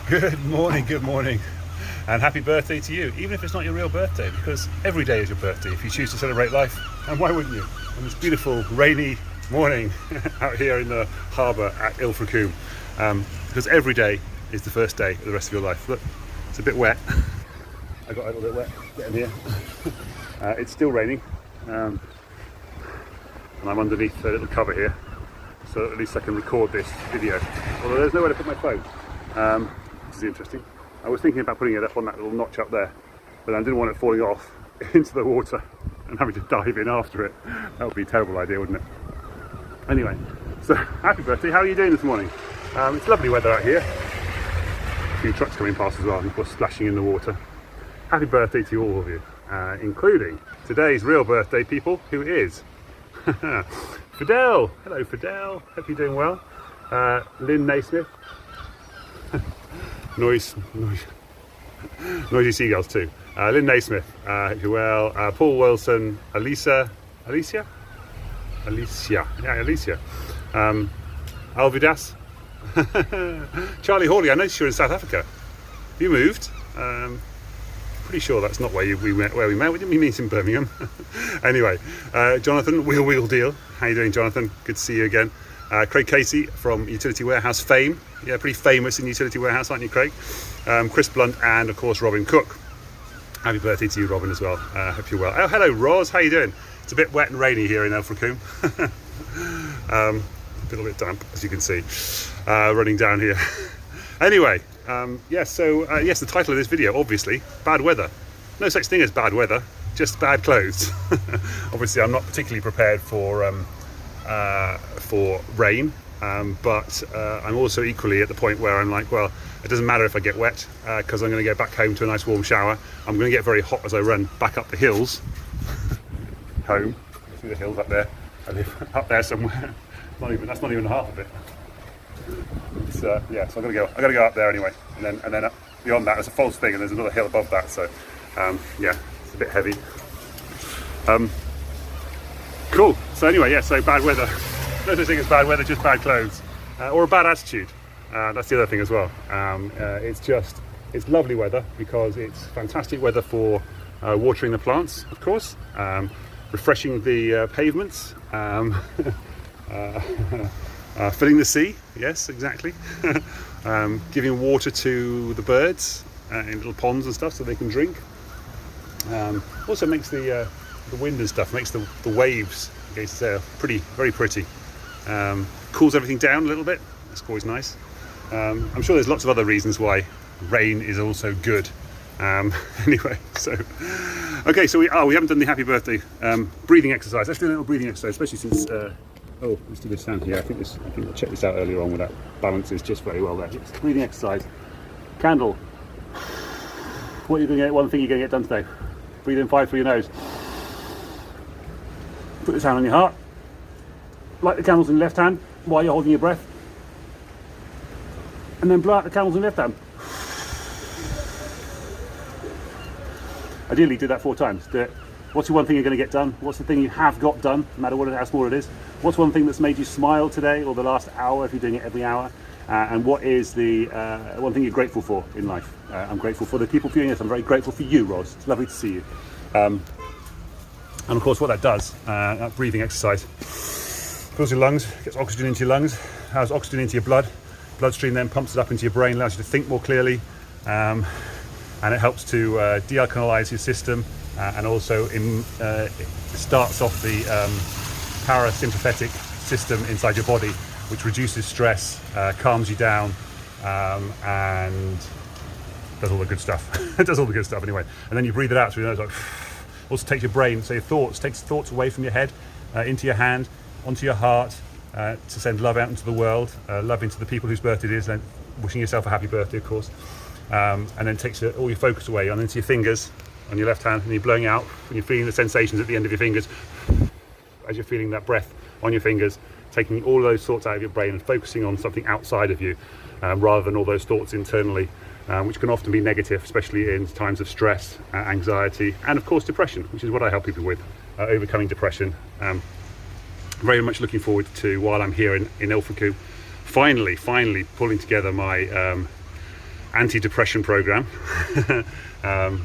Good morning, and happy birthday to you, even if it's not your real birthday, because every day is your birthday if you choose to celebrate life, and why wouldn't you? On this beautiful rainy morning out here in the harbour at Ilfracombe, because every day is the first day of the rest of your life. Look, it's a bit wet. I got a little bit wet getting here. It's still raining, and I'm underneath a little cover here, so at least I can record this video. Although there's nowhere to put my phone. This is interesting. I was thinking about putting it up on that little notch up there, but I didn't want it falling off into the water and having to dive in after it. That would be a terrible idea, wouldn't it? Anyway, so happy birthday. How are you doing this morning? It's lovely weather out here. A few trucks coming past as well, and of course splashing in the water. Happy birthday to all of you, including today's real birthday people, who is Fidel. Hello Fidel, hope you're doing well. Lynn Naismith. Noisy seagulls too. Lynn Naismith, well, Paul Wilson, Alicja, Alvydas, Charlie Hawley. I noticed you're in South Africa. Have you moved? Pretty sure that's not where we met. We didn't meet in Birmingham. Anyway, Johnathan, Wheel Deal. How you doing, Johnathan? Good to see you again. Craig Casey from Utility Warehouse fame. Yeah, pretty famous in Utility Warehouse, aren't you, Craig? Chris Blunt, and of course Robin Cook. Happy birthday to you, Robin, as well. Hope you're well. Oh, hello, Roz. How you doing? It's a bit wet and rainy here in Ilfracombe. A little bit damp, as you can see, running down here. Anyway, yes, the title of this video, obviously, bad weather. No such thing as bad weather, just bad clothes. Obviously, I'm not particularly prepared for rain, but I'm also equally at the point where I'm like, well, it doesn't matter if I get wet, because I'm going to go back home to a nice warm shower. I'm going to get very hot as I run back up the hills home. See the hills up there? I live up there somewhere. That's not even half of it. It's, yeah, so I gotta go up there anyway, and then up beyond that there's a false thing, and there's another hill above that. So yeah, it's a bit heavy. Cool. So anyway, yeah, so bad weather. No such thing as bad weather, just bad clothes, or a bad attitude. That's the other thing as well. It's lovely weather because it's fantastic weather for watering the plants, of course, refreshing the pavements, filling the sea. Yes, exactly. Giving water to the birds in little ponds and stuff so they can drink. Also makes the wind and stuff, makes the waves against the sail very pretty. Cools everything down a little bit. That's always nice. I'm sure there's lots of other reasons why rain is also good. Anyway, so okay, so we haven't done the happy birthday breathing exercise. Let's do a little breathing exercise, especially since let's do this down here. I think I checked this out earlier on with that balances just very well there. Just breathing exercise. Candle. What are you doing? One thing you're going to get done today. Breathe in 5 through your nose. Put this hand on your heart. Light the candles in your left hand while you're holding your breath. And then blow out the candles in your left hand. Ideally do that 4 times. Do it. What's the one thing you're going to get done? What's the thing you have got done, no matter how small it is? What's one thing that's made you smile today, or the last hour if you're doing it every hour? And what is the one thing you're grateful for in life? I'm grateful for the people viewing this. I'm very grateful for you, Roz. It's lovely to see you. And of course what that does, that breathing exercise, fills your lungs, gets oxygen into your lungs, has oxygen into your bloodstream then pumps it up into your brain, allows you to think more clearly, and it helps to dealkalize your system, and also starts off the parasympathetic system inside your body, which reduces stress, calms you down, and does all the good stuff. It does all the good stuff anyway. And then you breathe it out through your nose, like, also takes your brain, so takes thoughts away from your head, into your hand, onto your heart, to send love out into the world, love into the people whose birthday it is, and wishing yourself a happy birthday, of course. And then takes all your focus away into your fingers on your left hand, and you're blowing out, and you're feeling the sensations at the end of your fingers as you're feeling that breath on your fingers, taking all those thoughts out of your brain and focusing on something outside of you, rather than all those thoughts internally, which can often be negative, especially in times of stress, anxiety, and of course depression, which is what I help people with, overcoming depression. Very much looking forward to, while I'm here in Ilfracombe, finally pulling together my anti-depression program.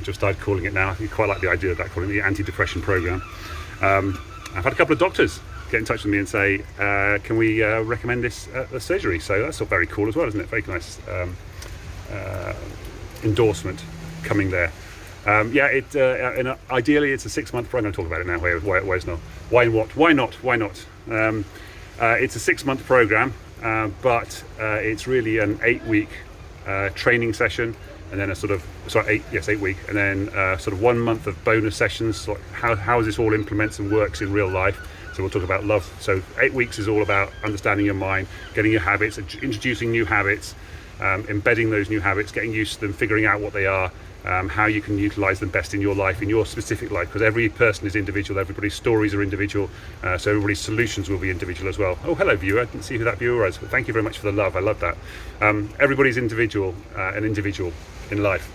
Just started calling it now. I quite like the idea of that, calling it the anti-depression program. I've had a couple of doctors get in touch with me and say, can we recommend this surgery? So that's all very cool as well, isn't it? Very nice endorsement coming there. Ideally it's a 6-month program. I'm going to talk about it now. Why not? It's a 6-month program, but it's really an 8-week training session, and then 8 week, and then sort of 1 month of bonus sessions, like how this all implements and works in real life. So we'll talk about love. So 8 weeks is all about understanding your mind, getting your habits, introducing new habits, embedding those new habits, getting used to them, figuring out what they are, how you can utilize them best in your life, in your specific life, because every person is individual, everybody's stories are individual, so everybody's solutions will be individual as well. Oh, hello viewer, I didn't see who that viewer was, but thank you very much for the love. I love that. Everybody's individual, an individual in life.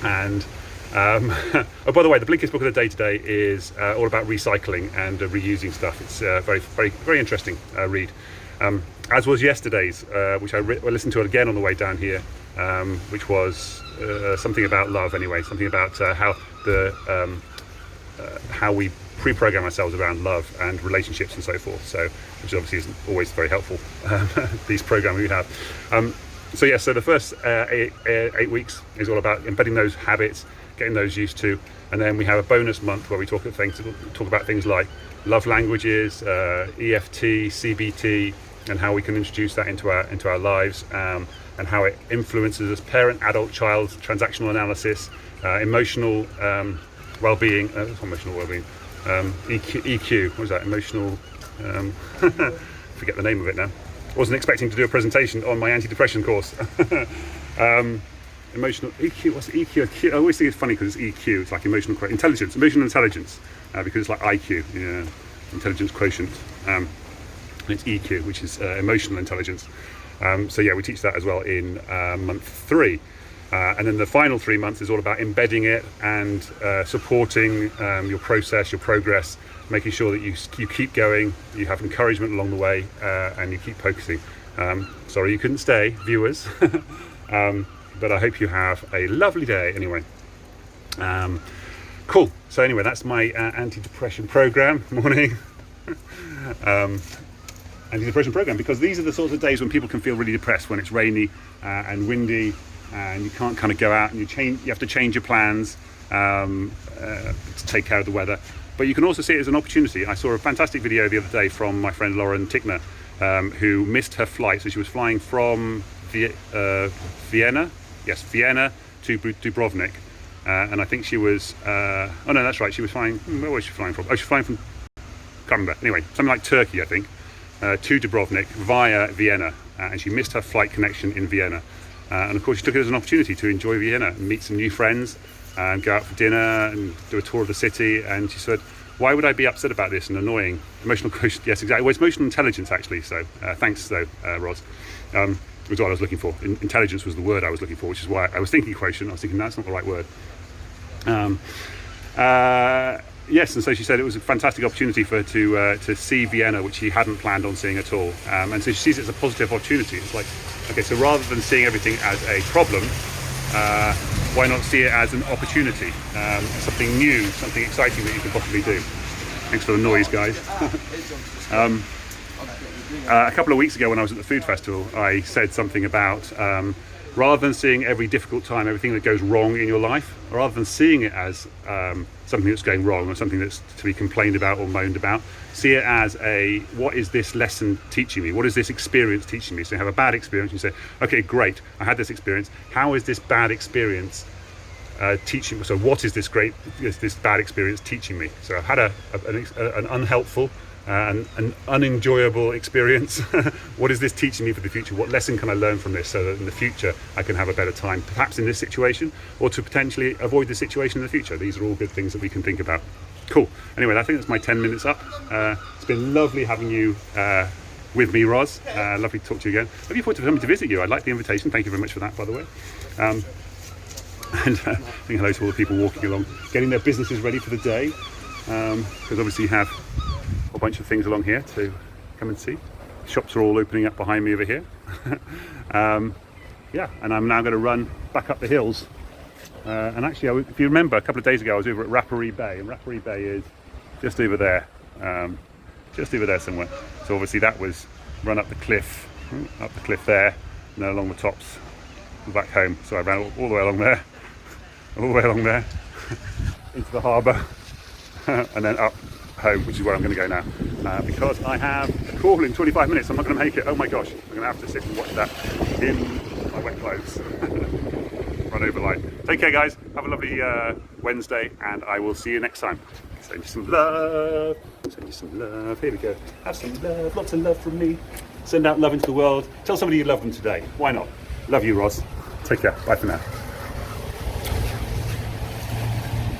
And oh, by the way, the Blinkist book of the day today is all about recycling and reusing stuff. It's very interesting read, as was yesterday's, which I listened to it again on the way down here, which was something about love. Anyway, something about how we pre-program ourselves around love and relationships and so forth. So, which obviously isn't always very helpful. These programming we have. So the first 8 weeks is all about embedding those habits, getting those used to, and then we have a bonus month where we talk about things like love languages, EFT, CBT, and how we can introduce that into our lives, and how it influences us: parent, adult, child, transactional analysis, emotional well-being, EQ. What was that? Emotional. Forget the name of it now. Wasn't expecting to do a presentation on my antidepressant course. Emotional EQ. What's EQ? I always think it's funny because it's EQ. It's like emotional intelligence, because it's like IQ, intelligence quotient. And it's EQ, which is emotional intelligence. We teach that as well in month 3. And then the final 3 months is all about embedding it and supporting your process, your progress, making sure that you keep going, you have encouragement along the way, and you keep focusing. Sorry you couldn't stay, viewers, but I hope you have a lovely day anyway. Cool. So anyway, that's my antidepressant program. Morning. Antidepressant program, because these are the sorts of days when people can feel really depressed, when it's rainy and windy, and you can't kind of go out, and you have to change your plans to take care of the weather. But you can also see it as an opportunity. I saw a fantastic video the other day from my friend Tickner, who missed her flight. So she was flying from Vienna to Dubrovnik, and I think she was she was flying, where was she flying from? Oh, she was flying from, can't remember, anyway, something like Turkey, I think, to Dubrovnik via Vienna, and she missed her flight connection in Vienna, and of course she took it as an opportunity to enjoy Vienna and meet some new friends and go out for dinner and do a tour of the city. And she said, why would I be upset about this and annoying? Emotional quotient, yes, exactly. Well, it's emotional intelligence actually, so thanks though, Roz. Was what I was looking for. Intelligence was the word I was looking for, which is why I was thinking quotient. I was thinking that's not the right word. Yes, and so she said it was a fantastic opportunity for her to see Vienna, which she hadn't planned on seeing at all. And so she sees it as a positive opportunity. It's like, okay, so rather than seeing everything as a problem, why not see it as an opportunity, something new, something exciting that you could possibly do. Thanks for the noise, guys. A couple of weeks ago when I was at the food festival, I said something about rather than seeing every difficult time, everything that goes wrong in your life, rather than seeing it as something that's going wrong or something that's to be complained about or moaned about, see it as what is this lesson teaching me? What is this experience teaching me? So you have a bad experience, you say, okay, great, I had this experience. How is this bad experience teaching me? So what is this bad experience teaching me? So I've had an unhelpful, an unenjoyable experience. What is this teaching me for the future? What lesson can I learn from this so that in the future I can have a better time, perhaps in this situation, or to potentially avoid the situation in the future? These are all good things that we can think about. Cool. Anyway, I think that's my 10 minutes up. It's been lovely having you with me, Roz. Lovely to talk to you again. Looking forward to coming to visit you. I like the invitation. Thank you very much for that, by the way. And saying hello to all the people walking along, getting their businesses ready for the day, because obviously you have a bunch of things along here to come and see. Shops are all opening up behind me over here. yeah, and I'm now going to run back up the hills. And actually, if you remember, a couple of days ago I was over at Rapparee Bay, and Rapparee Bay is just over there somewhere. So obviously that was run up the cliff there, and then along the tops, back home. So I ran all the way along there, into the harbour, and then up home, which is where I'm going to go now, because I have a call in 25 minutes. I'm not going to make it. Oh my gosh, I'm going to have to sit and watch that in my wet clothes. Run over line. Take care, guys. Have a lovely Wednesday, and I will see you next time. Send you some love. Send you some love. Here we go. Have some love. Lots of love from me. Send out love into the world. Tell somebody you love them today. Why not? Love you, Roz. Take care. Bye for now.